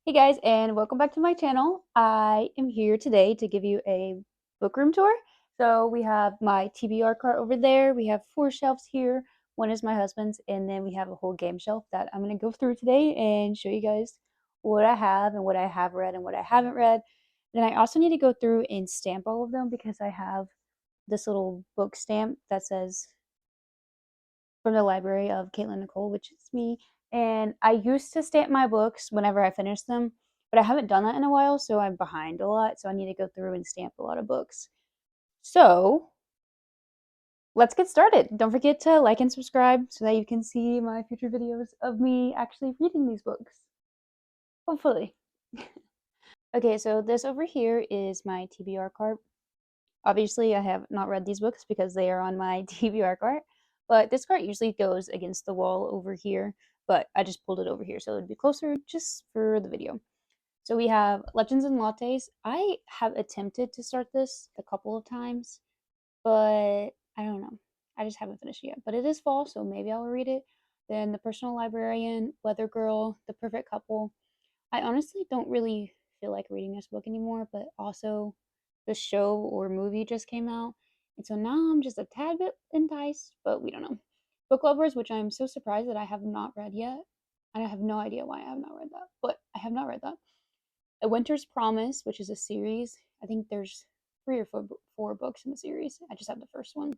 Hey guys, and welcome back to my channel. I am here today to give you a book room tour. So we have my TBR cart over there. We have 4 shelves here. One is my husband's, and then we have a whole game shelf that I'm going to go through today and show you guys what I have and what I have read and what I haven't read. Then I also need to go through and stamp all of them because I have this little book stamp that says from the library of Caitlin Nicole, which is me. And I used to stamp my books whenever I finished them, but I haven't done that in a while, so I'm behind a lot. So I need to go through and stamp a lot of books. So let's get started. Don't forget to like and subscribe so that you can see my future videos of me actually reading these books. Hopefully. Okay, so this over here is my TBR cart. Obviously, I have not read these books because they are on my TBR cart, but this cart usually goes against the wall over here, but I just pulled it over here so it would be closer just for the video. So we have Legends and Lattes. I have attempted to start this a couple of times, but I don't know. I just haven't finished it yet. But it is fall, so maybe I'll read it. Then The Personal Librarian, Weather Girl, The Perfect Couple. I honestly don't really feel like reading this book anymore, but also the show or movie just came out. And so now I'm just a tad bit enticed, but we don't know. Book Lovers, which I'm so surprised that I have not read yet. I have no idea why I have not read that, but I have not read that. A Winter's Promise, which is a series. I think there's 3 or 4 books in the series. I just have the first one.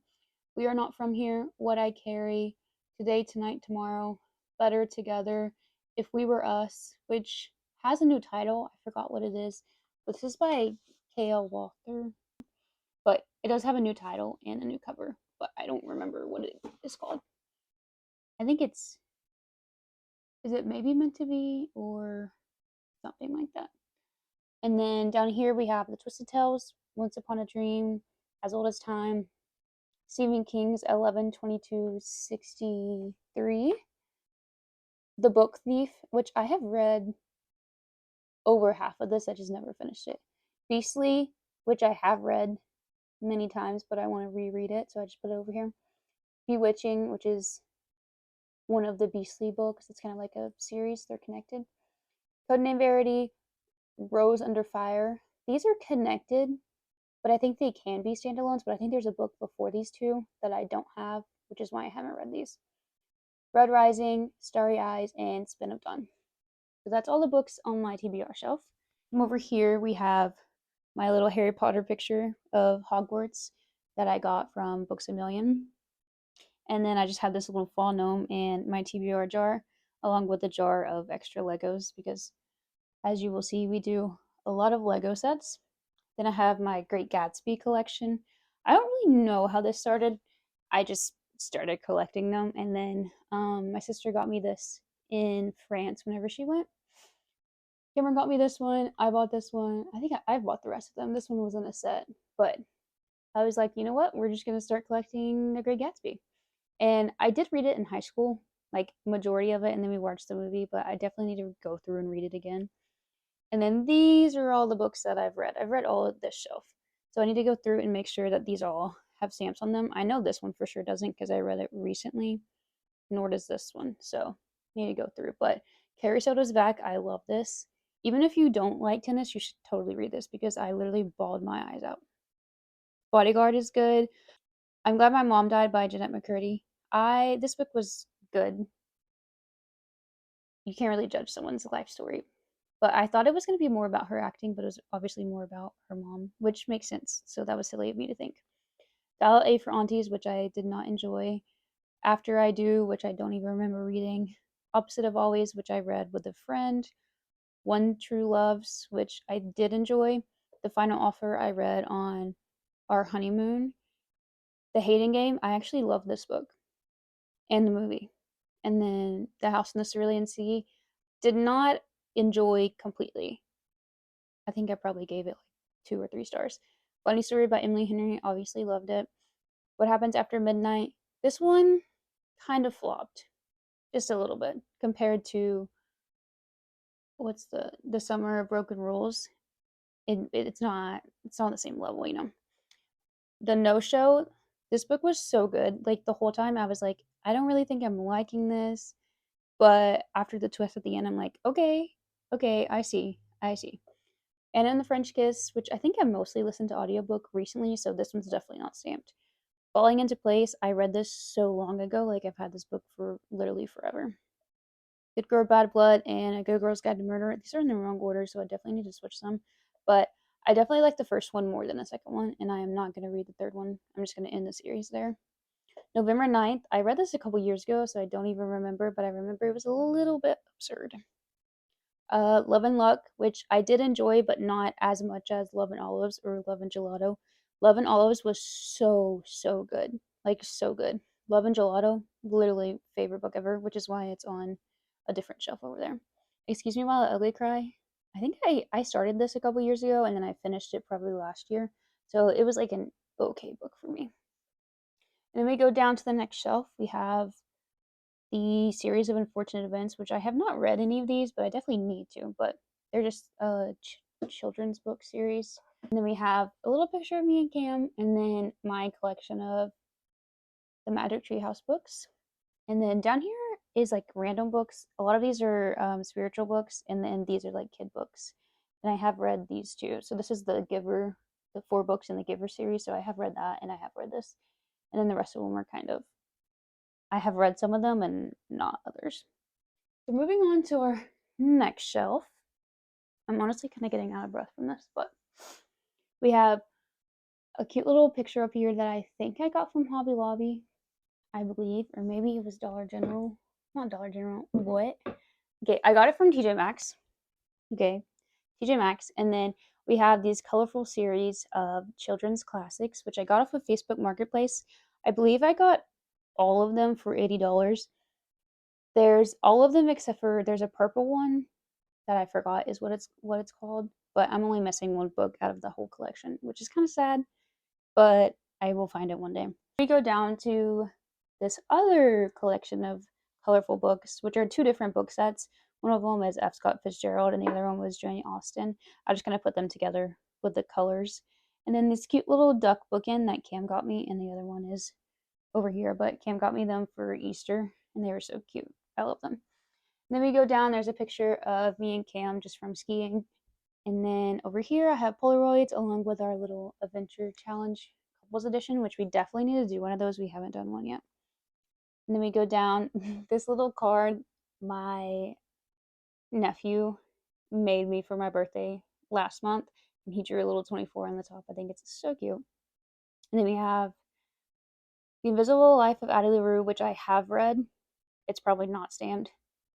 We Are Not From Here, What I Carry, Today, Tonight, Tomorrow, Better Together, If We Were Us, which has a new title. I forgot what it is. But this is by K.L. Walker. But it does have a new title and a new cover. But I don't remember what it is called. I think is it maybe meant to be or something like that. And then down here we have The Twisted Tales, Once Upon a Dream, As Old as Time, Stephen King's 11/22/63, The Book Thief, which I have read over half of this, I just never finished it. Beastly, which I have read many times, but I want to reread it, so I just put it over here. Bewitching, which is one of the Beastly books. It's kind of like a series, they're connected. Codename Verity, Rose Under Fire. These are connected, but I think they can be standalones, but I think there's a book before these two that I don't have, which is why I haven't read these. Red Rising, Starry Eyes, and Spin of Dawn. So that's all the books on my TBR shelf. From over here, we have my little Harry Potter picture of Hogwarts that I got from Books A Million. And then I just have this little fall gnome and my TBR jar, along with a jar of extra Legos, because as you will see, we do a lot of Lego sets. Then I have my Great Gatsby collection. I don't really know how this started. I just started collecting them, and then my sister got me this in France whenever she went. Cameron got me this one. I bought this one. I think I've bought the rest of them. This one was in a set, but I was like, you know what? We're just gonna start collecting The Great Gatsby. And I did read it in high school, like majority of it, and then we watched the movie. But I definitely need to go through and read it again. And then these are all the books that I've read. I've read all of this shelf, so I need to go through and make sure that these all have stamps on them. I know this one for sure doesn't because I read it recently. Nor does this one, so I need to go through. But Carrie Soda's back. I love this. Even if you don't like tennis, you should totally read this because I literally bawled my eyes out. Bodyguard is good. I'm Glad My Mom Died by Jeanette McCurdy. This book was good. You can't really judge someone's life story. But I thought it was going to be more about her acting, but it was obviously more about her mom, which makes sense. So that was silly of me to think. Dial A for Aunties, which I did not enjoy. After I Do, which I don't even remember reading. Opposite of Always, which I read with a friend. One True Loves, which I did enjoy. The Final Offer I read on our honeymoon. The Hating Game, I actually love this book and the movie. And then The House in the Cerulean Sea, did not enjoy completely. I think I probably gave it like 2 or 3 stars. Funny Story by Emily Henry, obviously loved it. What Happens After Midnight, this one kind of flopped just a little bit compared to what's the Summer of Broken Rules. It's not on the same level, you know. The No Show, this book was so good. Like the whole time I was like, I don't really think I'm liking this, but after the twist at the end, I'm like, okay. Okay, I see. I see. Anna and the French Kiss, which I think I mostly listened to audiobook recently, so this one's definitely not stamped. Falling into Place, I read this so long ago, like I've had this book for literally forever. Good Girl, Bad Blood, and A Good Girl's Guide to Murder. These are in the wrong order, so I definitely need to switch them. But I definitely like the first one more than the second one, and I am not going to read the third one. I'm just going to end the series there. November 9th, I read this a couple years ago, so I don't even remember, but I remember it was a little bit absurd. Love and Luck, which I did enjoy, but not as much as Love and Olives or Love and Gelato. Love and Olives was so good. Like, so good. Love and Gelato, literally favorite book ever, which is why it's on a different shelf over there. Excuse Me While I Ugly Cry. I think I started this a couple years ago and then I finished it probably last year. So it was like an okay book for me. And then we go down to the next shelf. We have the Series of Unfortunate Events, which I have not read any of these, but I definitely need to. But they're just a children's book series. And then we have a little picture of me and Cam, and then my collection of the Magic Tree House books. And then down here is like random books. A lot of these are spiritual books, and then these are like kid books. And I have read these too. So this is the Giver, the 4 books in the Giver series. So I have read that, and I have read this. And then the rest of them are kind of, I have read some of them and not others. So moving on to our next shelf. I'm honestly kind of getting out of breath from this, but we have a cute little picture up here that I think I got from Hobby Lobby, I believe, or maybe it was Dollar General. Not Dollar General. What? Okay, I got it from TJ Maxx. Okay, TJ Maxx. And then we have these colorful series of children's classics, which I got off of Facebook Marketplace. I believe I got all of them for $80. There's all of them except for there's a purple one that I forgot is what it's called, but I'm only missing one book out of the whole collection, which is kind of sad, but I will find it one day. We go down to this other collection of colorful books, which are 2 different book sets. One of them is F. Scott Fitzgerald, and the other one was Jane Austen. I'm just gonna put them together with the colors. And then this cute little duck bookend that Cam got me, and the other one is over here, but Cam got me them for Easter, and they were so cute. I love them. Then we go down, there's a picture of me and Cam just from skiing. And then over here I have Polaroids along with our little adventure challenge couples edition, which we definitely need to do one of those. We haven't done one yet. And then we go down this little card my nephew made me for my birthday last month. And he drew a little 24 on the top. I think it's so cute. And then we have The Invisible Life of Addie LaRue, which I have read. It's probably not stamped.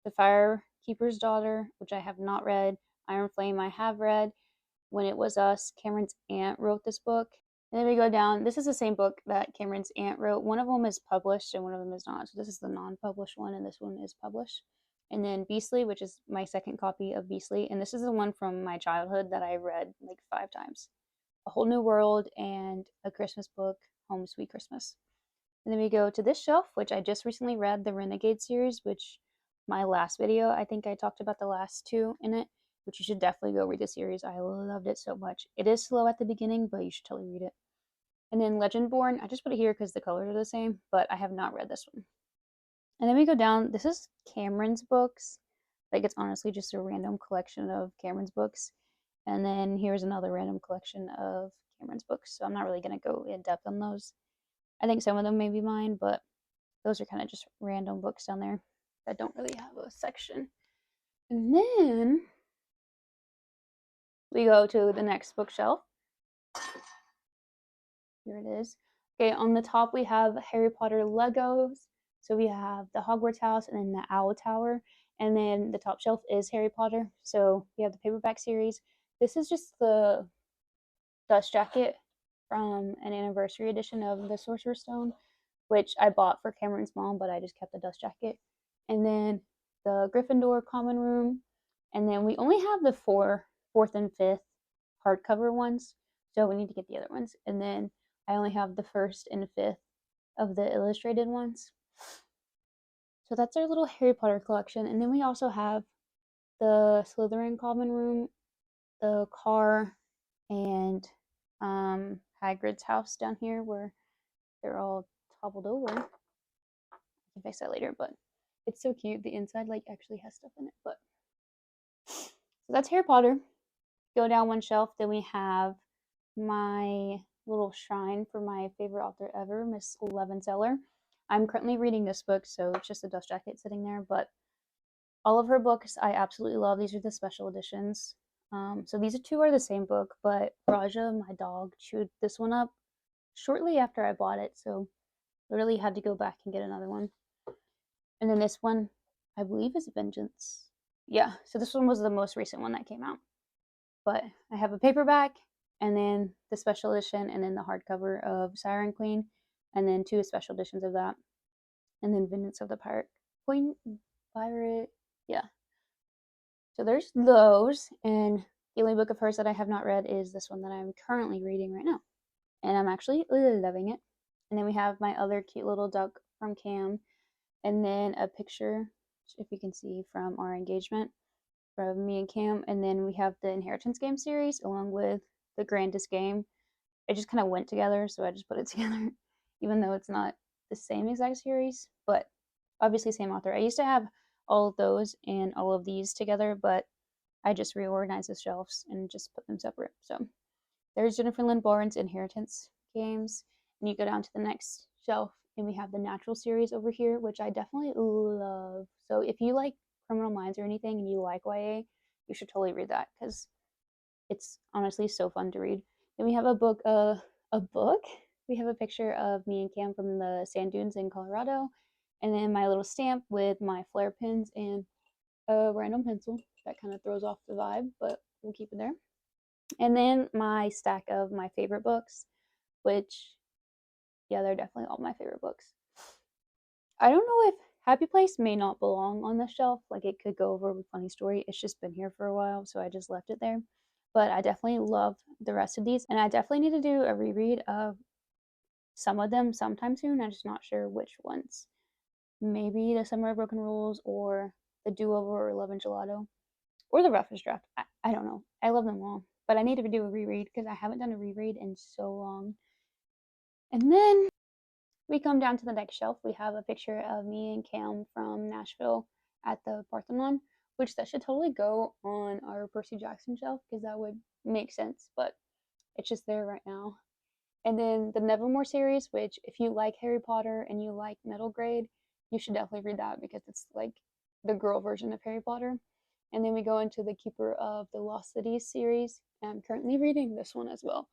The Firekeeper's Daughter, which I have not read. Iron Flame, I have read. When It Was Us, Cameron's aunt wrote this book. And then we go down. This is the same book that Cameron's aunt wrote. One of them is published and one of them is not. So this is the non-published one, and this one is published. And then Beastly, which is my second copy of Beastly, and this is the one from my childhood that I read like 5 times. A Whole New World and A Christmas Book, Home Sweet Christmas. And then we go to this shelf, which I just recently read, the Renegade series, which my last video, I think I talked about the last 2 in it, which you should definitely go read the series. I loved it so much. It is slow at the beginning, but you should totally read it. And then Legendborn, I just put it here because the colors are the same, but I have not read this one. And then we go down, this is Cameron's books. Like, it's honestly just a random collection of Cameron's books. And then here's another random collection of Cameron's books. So I'm not really going to go in depth on those. I think some of them may be mine, but those are kind of just random books down there that don't really have a section. And then we go to the next bookshelf. Here it is. Okay, on the top we have Harry Potter Legos. So we have the Hogwarts house and then the Owl Tower. And then the top shelf is Harry Potter. So we have the paperback series. This is just the dust jacket from an anniversary edition of the Sorcerer's Stone, which I bought for Cameron's mom, but I just kept the dust jacket. And then the Gryffindor common room. And then we only have the fourth and fifth hardcover ones, so we need to get the other ones. And then I only have the first and fifth of the illustrated ones. So that's our little Harry Potter collection. And then we also have the Slytherin common room, the car, and Hagrid's house down here where they're all toppled over. I can fix that later, but it's so cute. The inside like actually has stuff in it, but So that's Harry Potter. Go down one shelf, then we have my little shrine for my favorite author ever, Miss Levenseller. I'm currently reading this book, so it's just a dust jacket sitting there, but all of her books I absolutely love. These are the special editions. So these two are the same book, but Raja, my dog, chewed this one up shortly after I bought it, so literally had to go back and get another one. And then this one, I believe, is Vengeance. Yeah, so this one was the most recent one that came out. But I have a paperback, and then the special edition, and then the hardcover of Siren Queen, and then two special editions of that, and then Vengeance of the Pirate Queen, Pirate, yeah. So there's those, and the only book of hers that I have not read is this one that I'm currently reading right now, and I'm actually loving it. And then we have my other cute little duck from Cam, and then a picture, if you can see, from our engagement from me and Cam, and then we have the Inheritance Game series along with the Grandest Game. It just kind of went together, so I just put it together, even though it's not the same exact series, but obviously same author. I used to have all of those and all of these together, but I just reorganized the shelves and just put them separate. So there's Jennifer Lynn Barnes' Inheritance Games, and you go down to the next shelf, and we have the Natural series over here, which I definitely love. So if you like Criminal Minds or anything and you like YA, you should totally read that because it's honestly so fun to read. Then we have a book, a book. We have a picture of me and Cam from the sand dunes in Colorado, and then my little stamp with my flare pins and a random pencil that kind of throws off the vibe, but we'll keep it there. And then my stack of my favorite books, which, yeah, they're definitely all my favorite books. I don't know if Happy Place may not belong on the shelf. Like it could go over with Funny Story. It's just been here for a while, so I just left it there. But I definitely love the rest of these, and I definitely need to do a reread of some of them sometime soon. I'm just not sure which ones. Maybe the Summer of Broken Rules, or the Do Over, or Love and Gelato, or the Roughest Draft. I don't know. I love them all, but I need to do a reread because I haven't done a reread in so long. And then we come down to the next shelf. We have a picture of me and Cam from Nashville at the Parthenon, which that should totally go on our Percy Jackson shelf because that would make sense, but it's just there right now. And then the Nevermore series, which if you like Harry Potter and you like middle grade, you should definitely read that because it's like the girl version of Harry Potter. And then we go into the Keeper of the Lost Cities series, and I'm currently reading this one as well.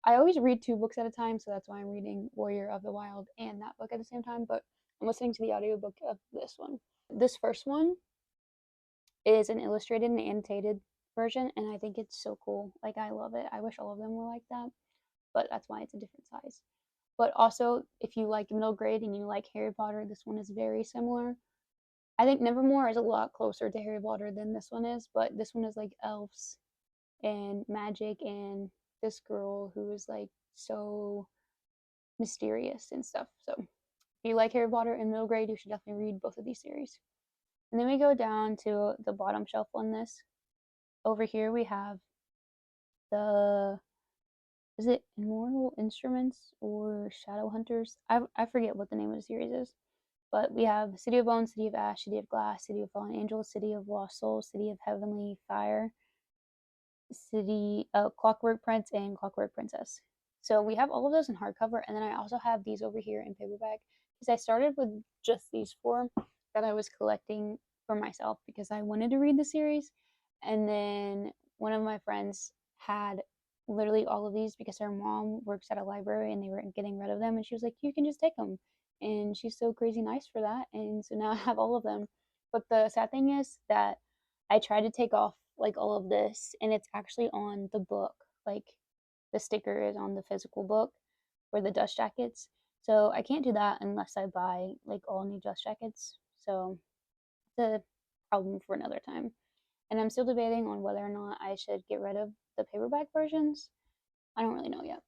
I always read two books at a time, so that's why I'm reading Warrior of the Wild and that book at the same time, but I'm listening to the audiobook of this one. This first one is an illustrated and annotated version, and I think it's so cool. Like, I love it. I wish all of them were like that, but that's why it's a different size. But also, if you like middle grade and you like Harry Potter, this one is very similar. I think Nevermore is a lot closer to Harry Potter than this one is, but this one is like elves and magic and this girl who is like so mysterious and stuff. So if you like Harry Potter in middle grade, you should definitely read both of these series. And then we go down to the bottom shelf on this. Over here we have the, is it Immortal Instruments or Shadow Hunters? I forget what the name of the series is. But we have City of Bones, City of Ash, City of Glass, City of Fallen Angels, City of Lost Souls, City of Heavenly Fire, City Clockwork Prince, and Clockwork Princess. So we have all of those in hardcover, and then I also have these over here in paperback because I started with just these four that I was collecting for myself because I wanted to read the series, and then one of my friends had literally all of these because her mom works at a library and they were getting rid of them, and she was like, "You can just take them," and she's so crazy nice for that, and so now I have all of them. But the sad thing is that I tried to take off like all of this and it's actually on the book. Like the sticker is on the physical book for the dust jackets. So I can't do that unless I buy like all new dust jackets. So it's a problem for another time. And I'm still debating on whether or not I should get rid of the paperback versions. I don't really know yet.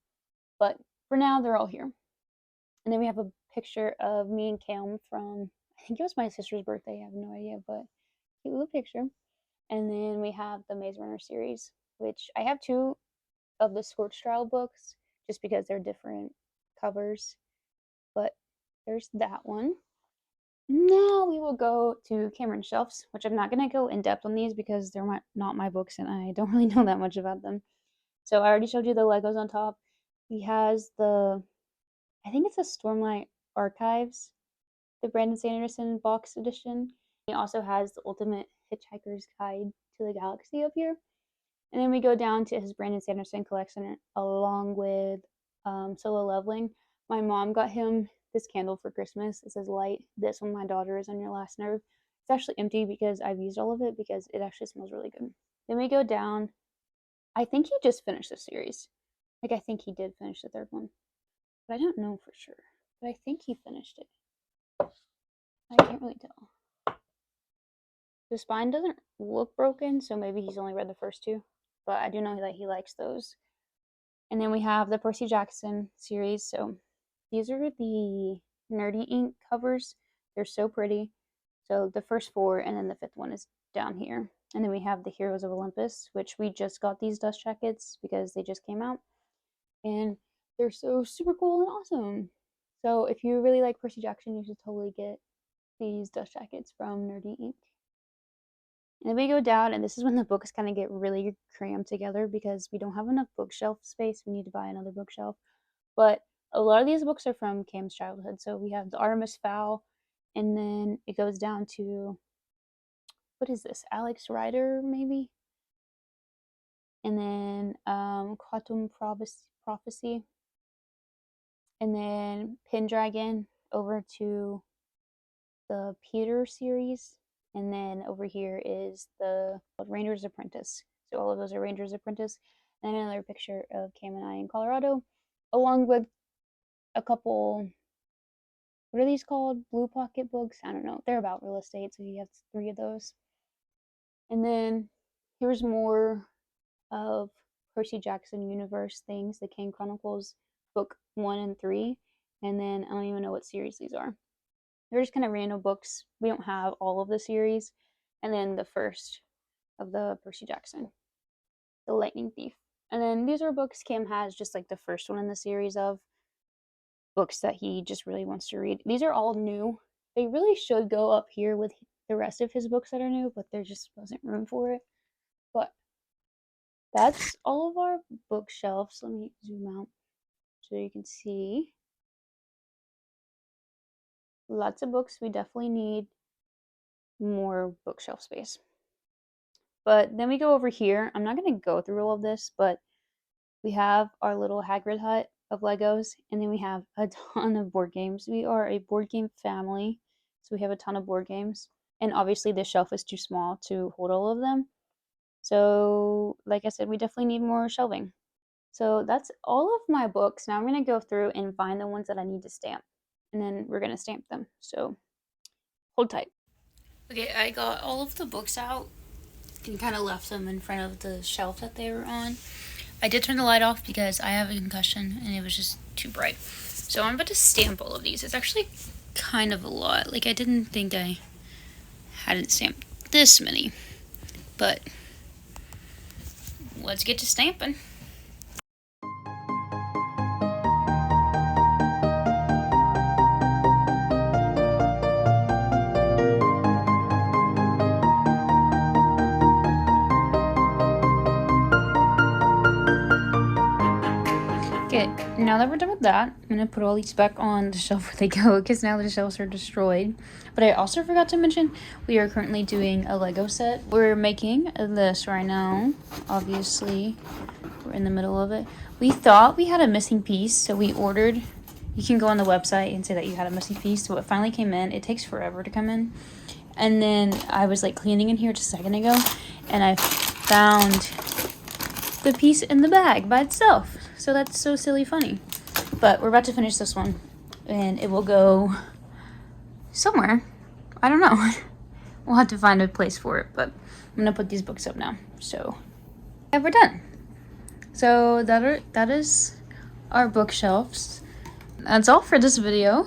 But for now, they're all here. And then we have a picture of me and Cam from, I think it was my sister's birthday. I have no idea, but cute little picture. And then we have the Maze Runner series, which I have two of the Scorch Trial books just because they're different covers. But there's that one. Now we will go to Cameron's shelves, which I'm not going to go in depth on these because they're not my books and I don't really know that much about them. So I already showed you the Legos on top. He has I think it's a Stormlight Archives, the Brandon Sanderson box edition. He also has the Ultimate Hitchhiker's Guide to the Galaxy up here. And then we go down to his Brandon Sanderson collection along with Solo Leveling. My mom got him this candle for Christmas. It says light this when my daughter is on your last nerve. It's actually empty because I've used all of it because it actually smells really good. Then we go down. I think he just finished the series. Like I think he did finish the third one. But I don't know for sure. But I think he finished it. I can't really tell. The spine doesn't look broken, so maybe he's only read the first two. But I do know that he likes those. And then we have the Percy Jackson series. So these are the Nerdy Ink covers. They're so pretty. So the first four, and then the fifth one is down here. And then we have the Heroes of Olympus, which we just got these dust jackets because they just came out. And they're so super cool and awesome. So if you really like Percy Jackson, you should totally get these dust jackets from Nerdy Ink. And then we go down, and this is when the books kind of get really crammed together because we don't have enough bookshelf space. We need to buy another bookshelf. But a lot of these books are from Cam's childhood. So we have the Artemis Fowl, and then it goes down to, what is this? Alex Rider, maybe? And then Quantum Prophecy. And then Pendragon over to the Peter series. And then over here is the Ranger's Apprentice. So all of those are Ranger's Apprentice. And another picture of Cam and I in Colorado, along with a couple, what are these called? Blue Pocket books? I don't know. They're about real estate, so you have 3 of those. And then here's more of Percy Jackson universe things, the Kane Chronicles book 1 and 3. And then I don't even know what series these are. They're just kind of random books. We don't have all of the series. And then the first of the Percy Jackson, The Lightning Thief. And then these are books Cam has, just like the first one in the series of books that he just really wants to read. These are all new. They really should go up here with the rest of his books that are new, but there just wasn't room for it. But that's all of our bookshelves. Let me zoom out so you can see. Lots of books. We definitely need more bookshelf space. But then we go over here. I'm not going to go through all of this, but we have our little Hagrid hut of Legos, and then we have a ton of board games. We are a board game family, so we have a ton of board games. And obviously this shelf is too small to hold all of them. So, like I said, we definitely need more shelving. So that's all of my books. Now I'm going to go through and find the ones that I need to stamp, and then we're going to stamp them. So hold tight. Okay, I got all of the books out and kind of left them in front of the shelf that they were on. I did turn the light off because I have a concussion and it was just too bright. So I'm about to stamp all of these. It's actually kind of a lot. Like, I didn't think I hadn't stamped this many. But let's get to stamping. Okay, now that we're done with that, I'm going to put all these back on the shelf where they go because now the shelves are destroyed. But I also forgot to mention, we are currently doing a Lego set. We're making this right now. Obviously, we're in the middle of it. We thought we had a missing piece, so we ordered. You can go on the website and say that you had a missing piece. So it finally came in. It takes forever to come in. And then I was like cleaning in here just a second ago, and I found the piece in the bag by itself. So that's so silly funny. But we're about to finish this one, and it will go somewhere. I don't know. We'll have to find a place for it, but I'm gonna put these books up now. So yeah, we're done. So that is our bookshelves. That's all for this video.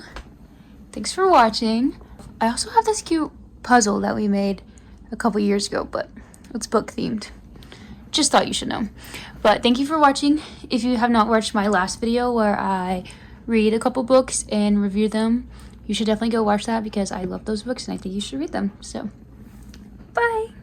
Thanks for watching. I also have this cute puzzle that we made a couple years ago, but it's book themed. Just thought you should know. But thank you for watching. If you have not watched my last video where I read a couple books and review them, you should definitely go watch that because I love those books and I think you should read them. So, bye!